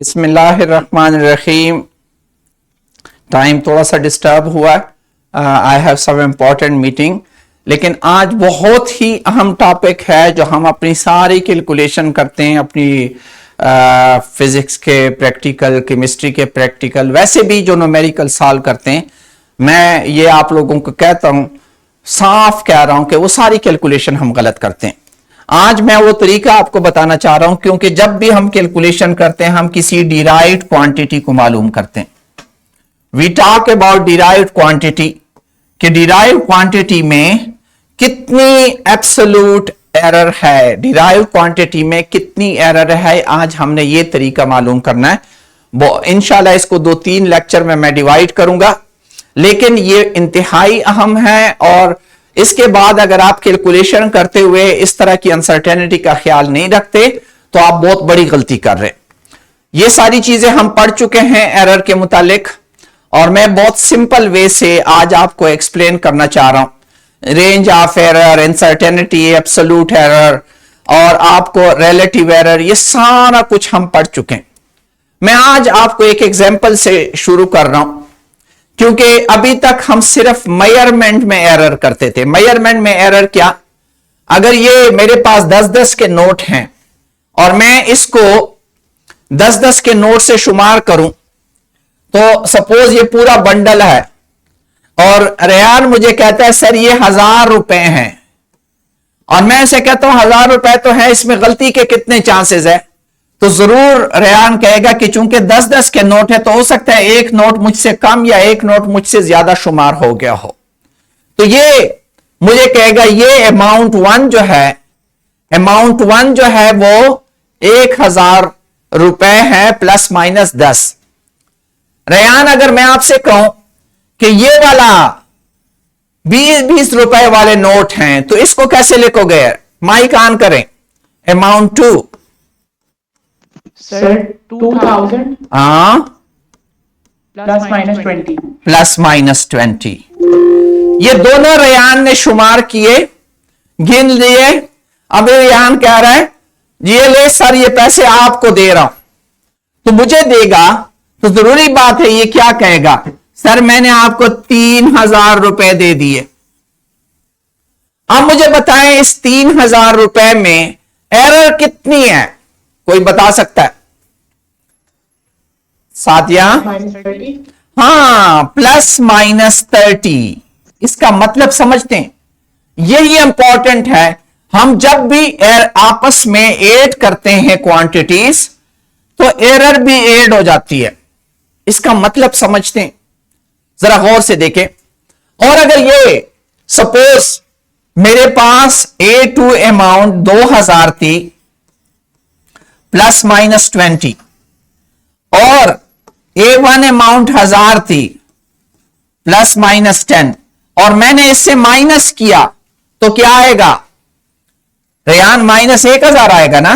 बिस्मिल्लाहिर्रहमानिर्रहीम। टाइम थोड़ा सा डिस्टर्ब हुआ। I have some important meeting, लेकिन आज बहुत ही अहम टॉपिक है जो हम अपनी सारी कैलकुलेशन करते हैं, अपनी फिजिक्स के प्रैक्टिकल, केमिस्ट्री के प्रैक्टिकल, वैसे भी जो न्यूमेरिकल सॉल्व करते हैं। मैं ये आप लोगों को कहता हूं, साफ कह रहा हूं कि वो सारी कैलकुलेशन हम गलत करते हैं। आज मैं वो तरीका आपको बताना चाह रहा हूं, क्योंकि जब भी हम कैलकुलेशन करते हैं हम किसी डिराइव्ड क्वांटिटी को मालूम करते हैं। We talk about derived quantity कि डिराइव्ड क्वांटिटी में कितनी एब्सोल्यूट एरर है, डिराइव्ड क्वांटिटी में कितनी एरर है। आज हमने ये तरीका मालूम करना है। वो इंशाल्लाह इसको 2-3 लेक्चर में मैं डिवाइड करूंगा, लेकिन ये इंतहाई अहम है। और इसके बाद अगर आप कैलकुलेशन करते हुए इस तरह की अनसर्टेनिटी का ख्याल नहीं रखते तो आप बहुत बड़ी गलती कर रहे। ये सारी चीजें हम पढ़ चुके हैं एरर के मुतालिक, और मैं बहुत सिंपल वे से आज आपको एक्सप्लेन करना चाह रहा हूं। Range of error, uncertainty, absolute error और आपको रिलेटिव एरर, ये सारा कुछ हम पढ़ चुके हैं। मैं आज आपको एक एग्जांपल से शुरू कर रहा हूं, क्योंकि अभी तक हम सिर्फ मेजरमेंट में एरर करते थे। मेजरमेंट में एरर क्या? अगर ये मेरे पास 10-10 के नोट हैं और मैं इसको 10-10 के नोट से शुमार करूं, तो सपोज ये पूरा बंडल है और रेयान मुझे कहता है सर ये 1000 रुपए हैं, और मैं इसे कहता हूं 1000 रुपए तो है, इसमें गलती के कितने चांसेस है? तो जरूर रेयान कहेगा कि चूंकि 10-10 के नोट है तो हो सकता है एक नोट मुझसे कम या एक नोट मुझसे ज्यादा शुमार हो गया हो। तो ये मुझे कहेगा ये अमाउंट वन जो है वो 1000 रुपए है प्लस माइनस 10। रेयान अगर मैं आपसे कहूं कि ये वाला 20-20 रुपए वाले नोट हैं तो इसको कैसे लिखोगे? माइक ऑन करें। Amount to sir 2000 plus minus 20। ये दोनों रेयान ने शुमार किए, गिन लिए। अब रेयान कह रहा है ये ले सर ये पैसे आपको दे रहा हूं, तो मुझे देगा। तो जरूरी बात है ये क्या कहेगा? सर मैंने आपको 3000 रुपए दे दिए। अब मुझे बताएं इस 3000 रुपए में एरर कितनी है? कोई बता सकता है? साथिया? हाँ, प्लस माइनस 30। इसका मतलब समझते हैं, यही इंपॉर्टेंट है। हम जब भी आपस में ऐड करते हैं क्वांटिटीज तो एरर भी ऐड हो जाती है। इसका मतलब समझते हैं, जरा गौर से देखें। और अगर ये सपोज मेरे पास A2 अमाउंट 2000 थी प्लस माइनस 20, और A1 अमाउंट 1000 थी प्लस माइनस 10, और मैंने इससे माइनस किया तो क्या आएगा? रेयान माइनस 1000 आएगा ना?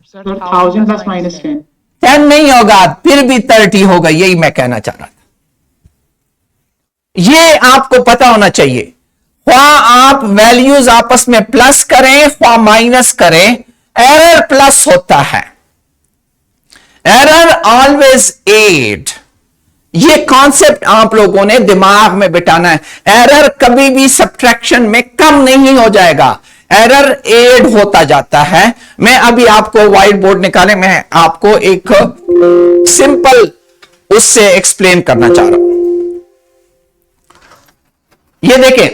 सर 1000 प्लस माइनस 10 10 नहीं होगा, फिर भी 30 होगा। यही मैं कहना चाह रहा था। ये आपको पता होना चाहिए। ख्वाह आप वैल्यूज आपस में प्लस करें ख्वाह माइनस करें, एरर प्लस होता है। Error always add. ये कॉन्सेप्ट आप लोगों ने दिमाग में बिठाना है। एरर कभी भी सब्ट्रैक्शन में कम नहीं हो जाएगा, एरर एड होता जाता है। मैं अभी आपको व्हाइट बोर्ड निकाले, मैं आपको एक सिंपल उससे एक्सप्लेन करना चाह रहा हूं। ये देखें,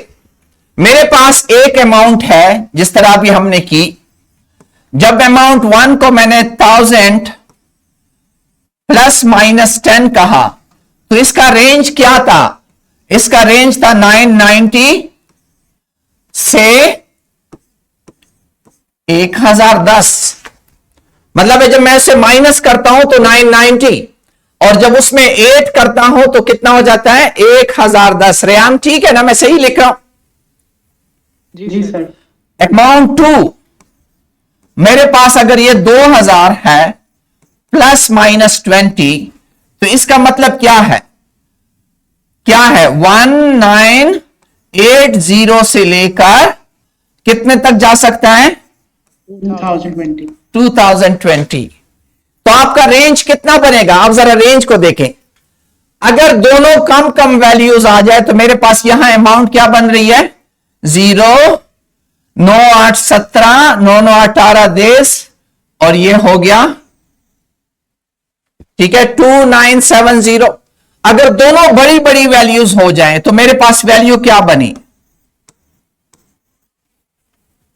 मेरे पास एक अमाउंट है जिस तरह अभी हमने की। जब अमाउंट 1 को मैंने 1000 प्लस माइनस 10 कहा तो इसका रेंज क्या था? इसका रेंज था 990 से 1010। मतलब है जब मैं इसे माइनस करता हूं तो 990, और जब उसमें 8 करता हूं तो कितना हो जाता है? 1010। रेयान ठीक है ना? मैं सही लिख रहा हूं? जी सर। अमाउंट 2 मेरे पास अगर ये 2000 है प्लस माइनस 20, तो इसका मतलब क्या है? 1980 से लेकर कितने तक जा सकता है? 2020। 2020। तो आपका रेंज कितना बनेगा? आप जरा रेंज को देखें। अगर दोनों कम कम वैल्यूज आ जाए तो मेरे पास यहां अमाउंट क्या बन रही है? 0, 9, 8, 17, 9, 9, 18 देश, और ये हो गया, ठीक है, 2970। अगर दोनों बड़ी बड़ी वैल्यूज हो जाएं तो मेरे पास वैल्यू क्या बनी?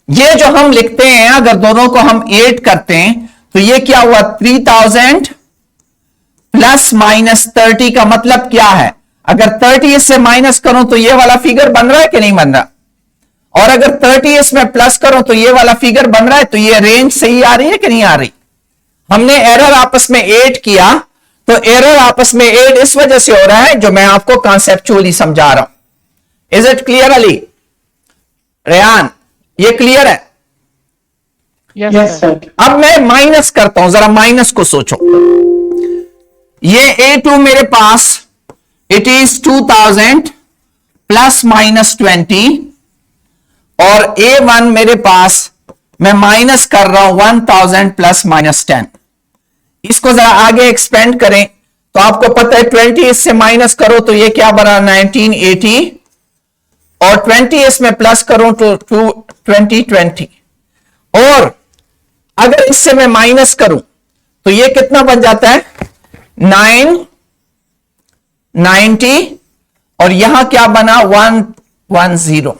ये जो हम लिखते हैं, अगर दोनों को हम ऐड करते हैं तो ये क्या हुआ? 3000 प्लस माइनस 30 का मतलब क्या है? अगर 30 इससे माइनस करूं तो ये वाला फिगर बन रहा है कि नहीं बन रहा? और अगर 30 इसमें प्लस करो तो ये वाला फिगर बन रहा है। तो ये रेंज सही आ रही है कि नहीं आ रही? हमने एरर आपस में ऐड किया, तो एरर आपस में ऐड इस वजह से हो रहा है जो मैं आपको कॉन्सेप्चुअली समझा रहा हूं। Is it clear Ali? Rehan, ये क्लियर है? Yes, sir. अब मैं माइनस करता हूं, जरा माइनस को सोचो। ये A2 मेरे पास इट इज 2000 प्लस माइनस 20, और A1 मेरे पास मैं माइनस कर रहा हूं 1000 प्लस माइनस 10। इसको जरा आगे एक्सपेंड करें तो आपको पता है 20 इससे माइनस करो तो ये क्या बना? 1980, और 20 इसमें प्लस करो तो 2020, और अगर इससे मैं माइनस करूं तो ये कितना बन जाता है? 990, और यहां क्या बना? 110।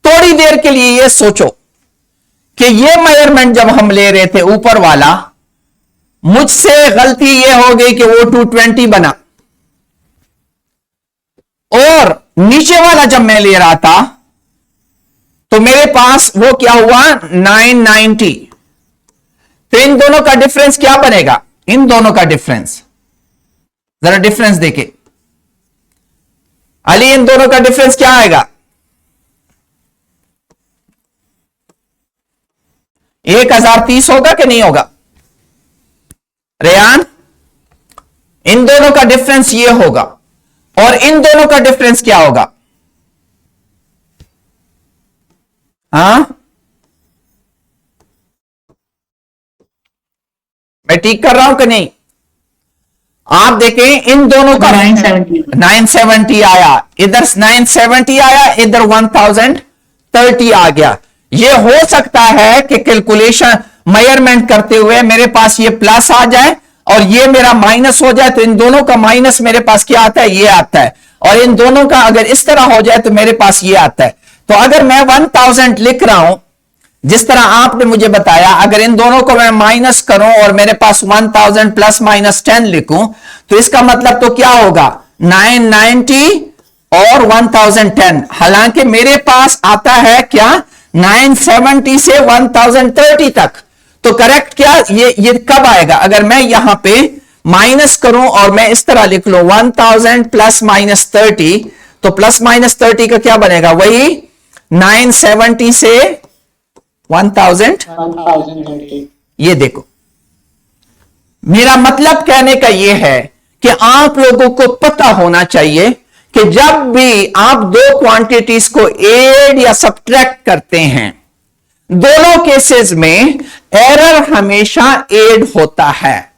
थोड़ी देर के लिए ये सोचो कि ये मेजरमेंट जब हम ले रहे थे ऊपर वाला, मुझसे गलती ये हो गई कि वो 220 बना, और नीचे वाला जब मैं ले रहा था तो मेरे पास वो क्या हुआ? 990। तो इन दोनों का डिफरेंस क्या बनेगा? इन दोनों का डिफरेंस, जरा डिफरेंस देखे अली, इन दोनों का डिफरेंस क्या आएगा? 1030 होगा कि नहीं होगा? रेयान, इन दोनों का डिफरेंस ये होगा, और इन दोनों का डिफरेंस क्या होगा? हाँ, मैं ठीक कर रहा हूं कि नहीं? आप देखें, इन दोनों का 970 आया, इधर 970 आया, इधर 1030 आ गया। ये हो सकता है कि कैलकुलेशन मेजरमेंट करते हुए मेरे पास ये प्लस आ जाए और ये मेरा माइनस हो जाए, तो इन दोनों का माइनस मेरे पास क्या आता है? ये आता है, और इन दोनों का अगर इस तरह हो जाए तो मेरे पास ये आता है। तो अगर मैं 1000 लिख रहा हूं जिस तरह आपने मुझे बताया, अगर इन दोनों को मैं माइनस करूं और मेरे पास 1000 प्लस माइनस 10 लिखूं तो इसका मतलब तो क्या होगा? 990 और 1010। हालांकि मेरे पास आता है क्या? 970 से 1030 तक। तो करेक्ट क्या ये कब आएगा? अगर मैं यहां पे माइनस करूं और मैं इस तरह लिख लूं 1000 प्लस माइनस 30, तो प्लस माइनस 30 का क्या बनेगा? वही 970 से 1030। ये देखो, मेरा मतलब कहने का यह है कि आप लोगों को पता होना चाहिए कि जब भी आप दो क्वांटिटीज को ऐड या सब्ट्रैक्ट करते हैं, दोनों केसेस में एरर हमेशा ऐड होता है।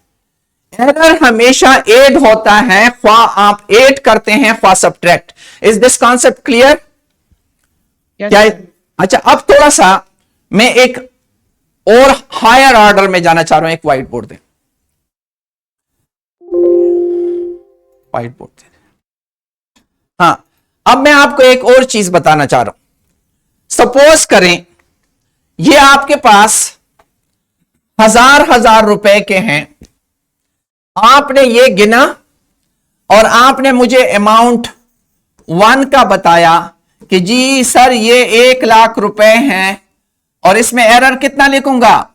एरर हमेशा ऐड होता है, ख्वाह आप ऐड करते हैं ख्वाह subtract. Is this concept clear? क्या? अच्छा, अब थोड़ा सा मैं एक और हायर ऑर्डर में जाना चाह रहा हूं। एक व्हाइट बोर्ड दे, व्हाइट बोर्ड दे। हाँ, अब मैं आपको एक और चीज बताना चाह रहा हूं। सपोज करें ये आपके पास हजार रुपए के हैं, आपने ये गिना और आपने मुझे अमाउंट 1 का बताया कि जी सर ये 1 लाख रुपए हैं, और इसमें एरर कितना लिखूंगा?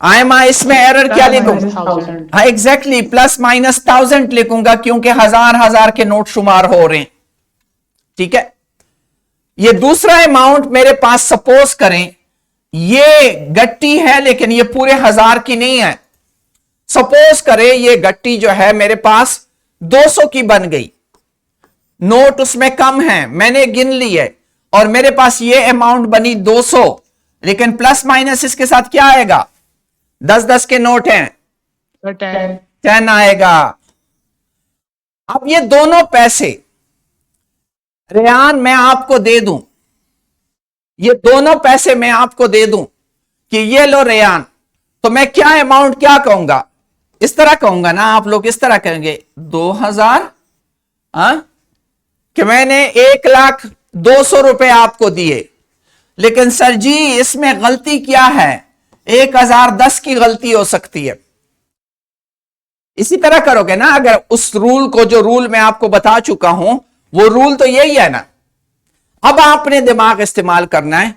आयमा, इसमें एरर क्या लिखूंगा? हाँ एग्जैक्टली, प्लस माइनस 1000 लिखूंगा, क्योंकि हजार के नोट शुमार हो रहे हैं। ठीक है, ये दूसरा अमाउंट मेरे पास सपोज करें ये गट्टी है, लेकिन ये पूरे 1000 की नहीं है। सपोज करें ये गट्टी जो है मेरे पास 200 की बन गई, नोट उसमें कम है, मैंने गिन ली है, और मेरे पास ये अमाउंट बनी 200, लेकिन प्लस माइनस इसके साथ क्या आएगा? 10-10 के नोट हैं, Sir, 10. 10 आएगा। अब ये दोनों पैसे रेहान मैं आपको दे दूं, ये दोनों पैसे मैं आपको दे दूं कि ये लो रेहान, तो मैं क्या अमाउंट क्या कहूंगा? इस तरह कहूंगा ना, आप लोग इस तरह कहेंगे 2000, कि मैंने 1,02,000 रुपए आपको दिए। लेकिन सर जी इसमें गलती क्या है? 1010 की गलती हो सकती है। इसी तरह करोगे ना, अगर उस रूल को, जो रूल मैं आपको बता चुका हूं, वो रूल तो यही है ना। अब आपने दिमाग इस्तेमाल करना है।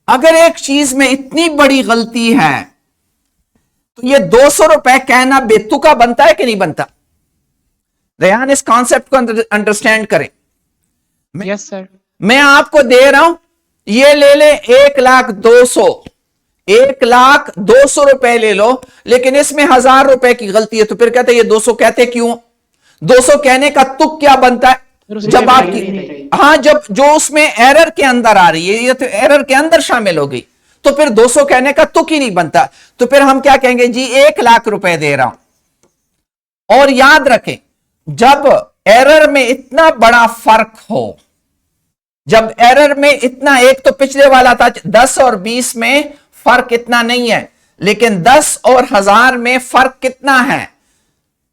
अगर एक चीज में इतनी बड़ी गलती है तो ये 200 रुपए कहना बेतुका बनता है कि नहीं बनता? रेहान इस कॉन्सेप्ट को अंडरस्टैंड करें। Yes, sir. मैं आपको दे रहा हूं, ये ले ले 1,02,000, 1,02,000 रुपए ले लो, लेकिन इसमें 1,000 रुपए की गलती है। तो फिर कहते ये 200 कहते क्यों? 200 कहने का तुक क्या बनता है? जब आपकी, हाँ, जब जो उसमें एरर के अंदर आ रही है, ये तो एरर के अंदर शामिल हो गई, तो फिर 200 कहने का तुक ही नहीं बनता। तो फिर हम क्या कहेंगे जी? 1,00,000 रुपए दे रहा हूं। और याद रखें, जब एरर में इतना बड़ा फर्क हो, जब एरर में इतना, एक तो पिछले वाला था 10 और 20 में फर्क इतना नहीं है, लेकिन 10 और 1,000 में फर्क कितना है?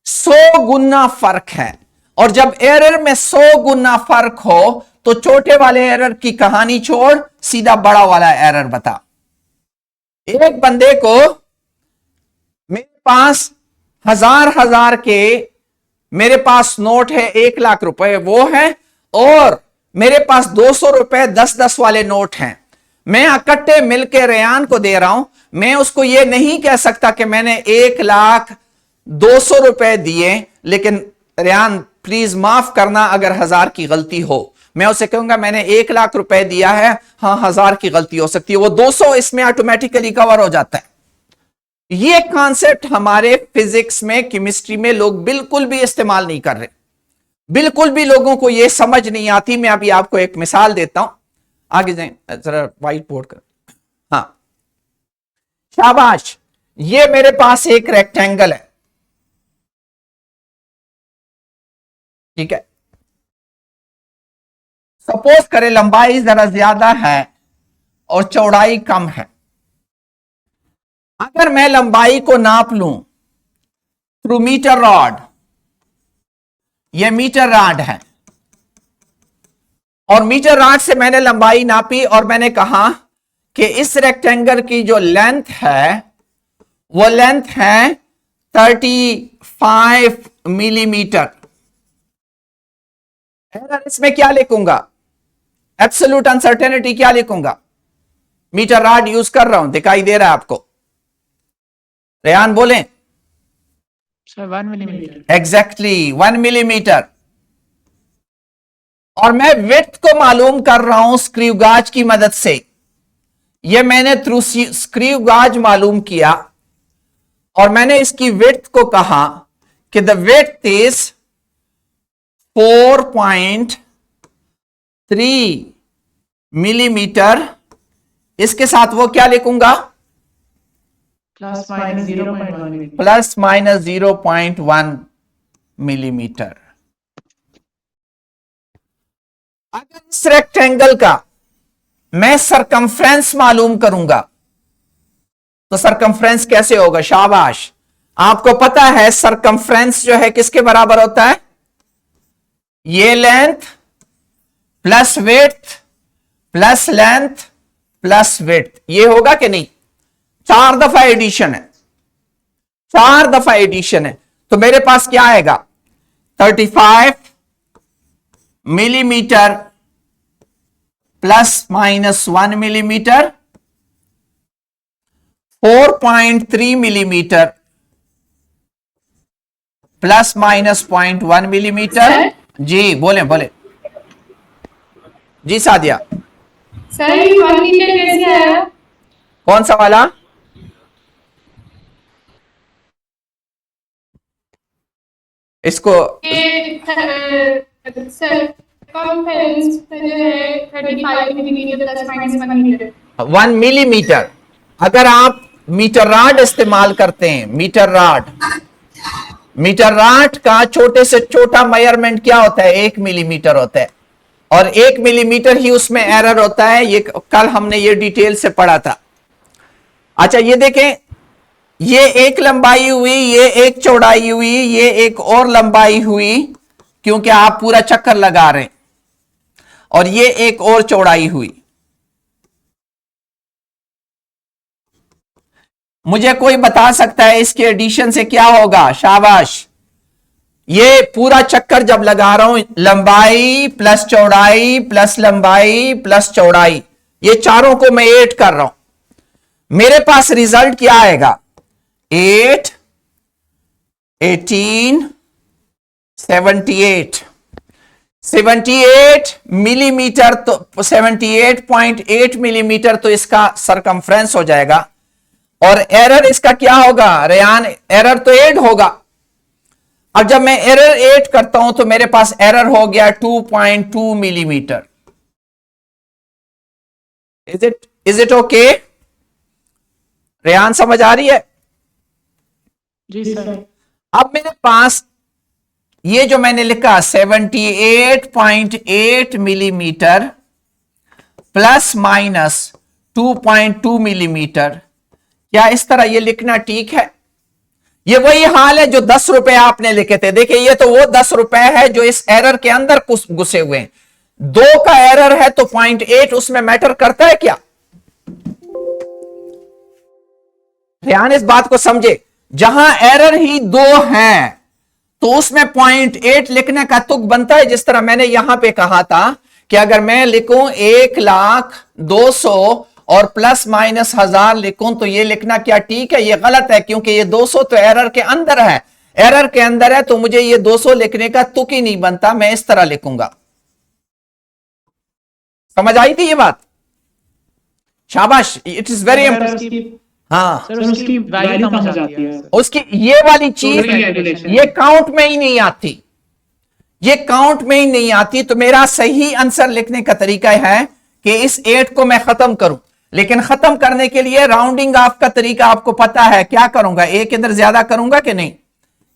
100 गुना फर्क है। और जब एरर में 100 गुना फर्क हो तो छोटे वाले एरर की कहानी छोड़, सीधा बड़ा वाला एरर बता। एक बंदे को मेरे पास हजार के मेरे पास नोट है, 1,00,000 रुपए वो है, और मेरे पास 200 रुपए 10-10 वाले नोट हैं। मैं इकट्ठे मिलकर रेहान को दे रहा हूं। मैं उसको यह नहीं कह सकता कि मैंने 1,02,000 रुपए दिए, लेकिन रेहान प्लीज माफ करना अगर 1,000 की गलती हो। मैं उसे कहूंगा मैंने 1,00,000 रुपए दिया है, हाँ 1,000 की गलती हो सकती है, वो 200 इसमें ऑटोमेटिकली कवर हो जाता है। ये कॉन्सेप्ट हमारे फिजिक्स में, केमिस्ट्री में लोग बिल्कुल भी इस्तेमाल नहीं कर रहे, बिल्कुल भी लोगों को यह समझ नहीं आती। मैं अभी आपको एक मिसाल देता हूं, आगे जाएं जरा, व्हाइट बोर्ड कर, हाँ शाबाश। ये मेरे पास एक रेक्टेंगल है, ठीक है। सपोज करें लंबाई जरा ज्यादा है और चौड़ाई कम है। अगर मैं लंबाई को नाप लूं थ्रू मीटर रॉड, यह मीटर रॉड है, और मीटर रॉड से मैंने लंबाई नापी और मैंने कहा कि इस रेक्टेंगल की जो लेंथ है वो लेंथ है 35 मिलीमीटर। इसमें क्या लिखूंगा? एब्सोल्यूट अनसर्टेनिटी क्या लिखूंगा? मीटर रॉड यूज कर रहा हूं, दिखाई दे रहा है आपको? रेहान बोलें। Sir, 1 millimeter. Exactly 1 millimetre. और मैं विड्थ को मालूम कर रहा हूं स्क्रू गाज की मदद से। यह मैंने थ्रू स्क्रू गाज मालूम किया और मैंने इसकी विड्थ को कहा कि द विड्थ इज 4.3 मिलीमीटर। इसके साथ वो क्या लिखूंगा? Plus minus 0.1 millimeter. Plus minus 0.1 millimetre. अगर इस रेक्टेंगल का मैं सरकमफ्रेंस मालूम करूंगा तो सरकमफ्रेंस कैसे होगा? शाबाश, आपको पता है सरकमफ्रेंस जो है किसके बराबर होता है? ये length plus width plus length plus width, ये होगा कि नहीं? 4 दफा एडिशन है, 4 दफा एडिशन है। तो मेरे पास क्या आएगा? 35 millimetre plus minus 1 millimetre, 4.3 millimetre plus minus 0.1 millimetre. जी बोले बोले। जी सादिया। सर ये 1 मीटर कैसे आया? कौन सा वाला? इसको सरकमफेरेंस जो है 35 millimetre plus minus 1 metre. 1 millimetre. अगर आप मीटर रॉड इस्तेमाल करते हैं। मीटर रॉड, मीटर रॉड का छोटे से छोटा मेजरमेंट क्या होता है? 1 मिलीमीटर होता है, और 1 मिलीमीटर ही उसमें एरर होता है। ये कल हमने ये डिटेल से पढ़ा था। अच्छा ये देखें, ये एक लंबाई हुई, ये एक चौड़ाई हुई, ये एक और लंबाई हुई, क्योंकि आप पूरा चक्कर लगा रहे हैं, और ये एक और चौड़ाई हुई। मुझे कोई बता सकता है इसके एडिशन से क्या होगा? शाबाश। ये पूरा चक्कर जब लगा रहा हूं, लंबाई प्लस चौड़ाई प्लस लंबाई प्लस चौड़ाई, ये चारों को मैं 8 कर रहा हूं। मेरे पास रिजल्ट क्या आएगा? 8, 18, 78, 78 मिलीमीटर, तो 78.8 मिलीमीटर तो इसका सरकमफ्रेंस हो जाएगा। और एरर इसका क्या होगा रेयान? एरर तो 8 होगा। अब जब मैं एरर 8 करता हूं तो मेरे पास एरर हो गया 2.2 millimetre. Is it okay? Rayan समझ आ रही है? जी सर। अब मेरे पास ये जो मैंने लिखा 78.8 मिलीमीटर प्लस माइनस 2.2 मिलीमीटर, क्या इस तरह ये लिखना ठीक है? ये वही हाल है जो 10 रुपए आपने लिखे थे। देखिए ये तो वो 10 रुपए है जो इस एरर के अंदर घुसे हुए हैं। 2 का एरर है तो 0.8 उसमें मैटर करता है क्या? ध्यान इस बात को समझे, जहां एरर ही 2 है तो उसमें 0.8 लिखने का तुक बनता है। जिस तरह मैंने यहां पे कहा था कि अगर मैं लिखूं 1,02,000 और प्लस माइनस 1000 लिखूं तो ये लिखना क्या ठीक है? ये गलत है, क्योंकि ये 200 तो एरर के अंदर है। एरर के अंदर है तो मुझे ये 200 लिखने का तुक ही नहीं बनता, मैं इस तरह लिखूंगा। समझ आई थी ये बात? शाबाश, इट इज वेरी इंपॉर्टेंट। हाँ, सर उसकी वैल्यू कहाँ जाती है? उसकी ये वाली चीज ये काउंट में ही नहीं आती, ये काउंट में ही नहीं आती। तो मेरा सही आंसर लिखने का तरीका है कि इस 8 को मैं खत्म करूं, लेकिन खत्म करने के लिए राउंडिंग ऑफ का तरीका आपको पता है। क्या करूंगा? एक इधर ज्यादा करूंगा कि नहीं?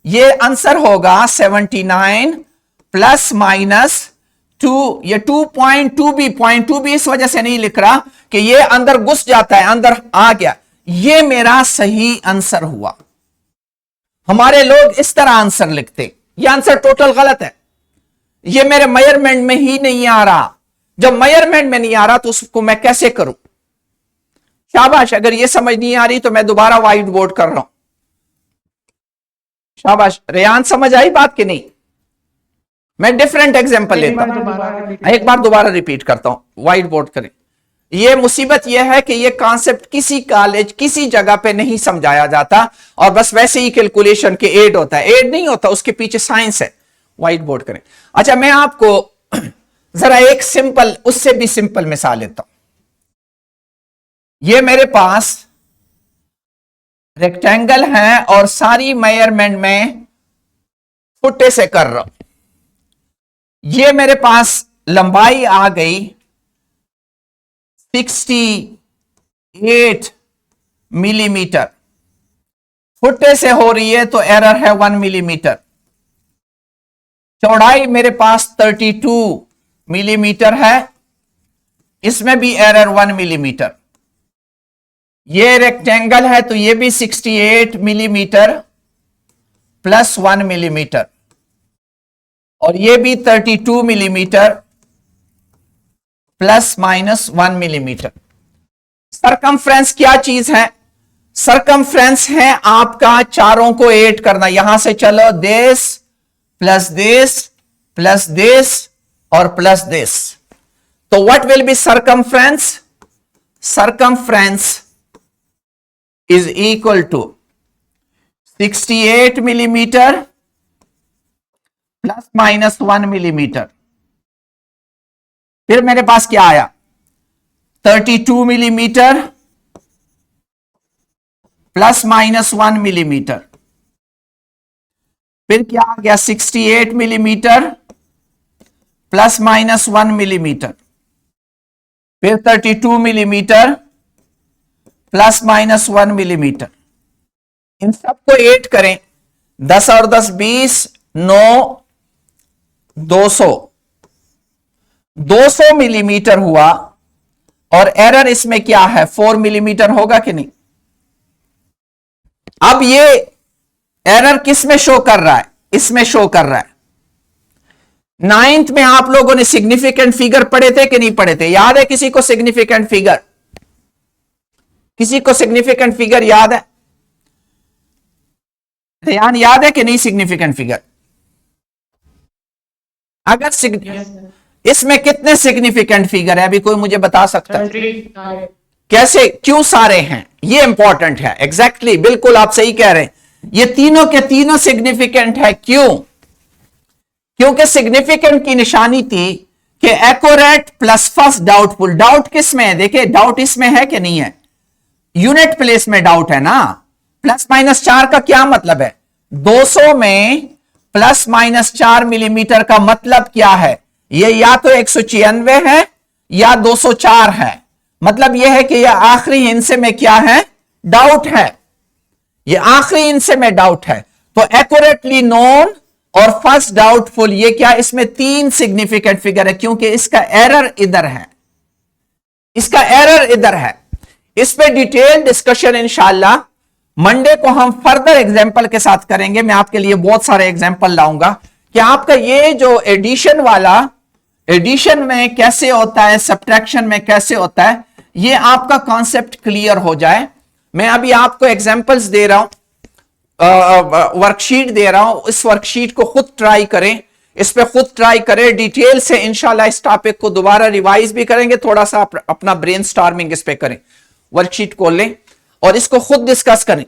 ये आंसर होगा 79 प्लस माइनस 2। ये 2.2 भी 0.2 भी इस वजह से नहीं लिख रहा कि ये अंदर घुस जाता है, अंदर आ गया। ये मेरा सही आंसर हुआ। हमारे लोग इस तरह आंसर लिखते, ये आंसर टोटल गलत है। ये मेरे मेजरमेंट में ही नहीं आ रहा। जब मेजरमेंट में नहीं आ रहा तो उसको मैं कैसे करूं? शाबाश, अगर ये समझ नहीं आ रही तो मैं दोबारा व्हाइट बोर्ड कर रहा हूं। शाबाश, रेयान समझ आई बात कि नहीं? मैं डिफरेंट एग्जांपल लेता हूं, एक बार दोबारा रिपीट करता हूं, व्हाइट बोर्ड करें। ये मुसीबत यह है कि ये कॉन्सेप्ट किसी कॉलेज किसी जगह पे नहीं समझाया जाता, और बस वैसे ही कैलकुलेशन के एड होता है। एड नहीं होता, उसके पीछे साइंस है। व्हाइट बोर्ड करें। अच्छा, मैं आपको जरा एक सिंपल, उससे भी सिंपल मिसाल लेता हूं। ये मेरे पास रेक्टेंगल है और सारी मेजरमेंट में फुटे से कर रहा हूं। ये मेरे पास लंबाई आ गई 68 मिलीमीटर, फुटे से हो रही है तो एरर है 1 मिलीमीटर। चौड़ाई मेरे पास 32 मिलीमीटर है, इसमें भी एरर 1 मिलीमीटर। ये रेक्टेंगल है तो ये भी 68 मिलीमीटर प्लस 1 मिलीमीटर, और ये भी 32 millimetre plus minus 1 millimetre. Circumference क्या चीज है? सरकमफ्रेंस है आपका चारों को ऐड करना। यहां से चलो, this plus this plus this और प्लस दिस, तो what will be circumference? Circumference is equal to 68 millimetre plus minus 1 millimetre. फिर मेरे पास क्या आया? 32 मिलीमीटर प्लस माइनस 1 मिलीमीटर। फिर क्या आ गया? 68 मिलीमीटर प्लस माइनस 1 मिलीमीटर। फिर 32 मिलीमीटर ±1 मिलीमीटर। इन सबको ऐड करें, 10 और 10 20, 9 200 200 मिलीमीटर हुआ। और एरर इसमें क्या है, 4 मिलीमीटर होगा कि नहीं। अब ये एरर किस में शो कर रहा है, इसमें शो कर रहा है। 9th में आप लोगों ने सिग्निफिकेंट फिगर पढ़े थे कि नहीं पढ़े थे, याद है किसी को सिग्निफिकेंट फिगर, किसी को सिग्निफिकेंट फिगर याद है, ध्यान याद है कि नहीं सिग्निफिकेंट फिगर। अगर इसमें कितने सिग्निफिकेंट फिगर है, अभी कोई मुझे बता सकता है कैसे, क्यों सारे हैं, ये इंपॉर्टेंट है। एग्जैक्टली बिल्कुल आप सही कह रहे हैं, ये तीनों के तीनों सिग्निफिकेंट है। क्यों, क्योंकि सिग्निफिकेंट की निशानी थी कि accurate plus first doubtful. Doubt किस में है, देखिए डाउट इसमें है कि नहीं है, यूनिट प्लेस में डाउट है ना। ±4 का क्या मतलब है, 200 में +-4 मिलीमीटर का मतलब क्या है, ये या तो 196 है या 204 है। मतलब यह है कि यह आखिरी हिस्से में क्या है, डाउट है, ये आखिरी हिस्से में डाउट है। तो एक्यूरेटली नोन और फर्स्ट डाउटफुल, ये क्या, इसमें 3 सिग्निफिकेंट फिगर है, क्योंकि इसका एरर इधर है, इसका एरर इधर है। इस पे डिटेल डिस्कशन इंशाल्लाह मंडे को हम फर्दर एग्जांपल के साथ करेंगे। मैं आपके लिए बहुत सारे एग्जांपल लाऊंगा कि आपका ये जो एडिशन वाला, एडिशन में कैसे होता है, सब्ट्रैक्शन में कैसे होता है, ये आपका कॉन्सेप्ट क्लियर हो जाए। मैं अभी आपको एग्जांपल्स दे रहा हूं, वर्कशीट दे रहा हूं, इस वर्कशीट को खुद ट्राई करें, इस पे खुद ट्राई करें डिटेल से। इंशाल्लाह इस टॉपिक को दोबारा रिवाइज भी करेंगे, थोड़ा सा अपना ब्रेनस्टॉर्मिंग इस पे करें। वर्कशीट खोल लें और इसको खुद डिस्कस करें।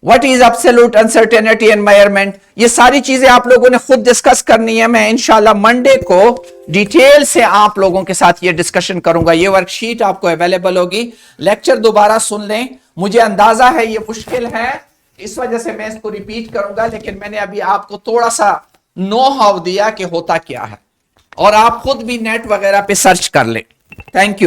What is absolute uncertainty environment, ये सारी चीजें आप लोगों ने खुद डिस्कस करनी है। मैं इंशाल्लाह मंडे को डिटेल से आप लोगों के साथ ये डिस्कशन करूंगा। ये वर्कशीट आपको अवेलेबल होगी, लेक्चर दोबारा सुन लें। मुझे अंदाजा है ये मुश्किल है, इस वजह से मैं इसको रिपीट करूंगा, लेकिन मैंने अभी आपको थोड़ा सा नो हाउ दिया कि होता क्या है, और आप खुद भी नेट वगैरह पे सर्च कर लें। Thank you.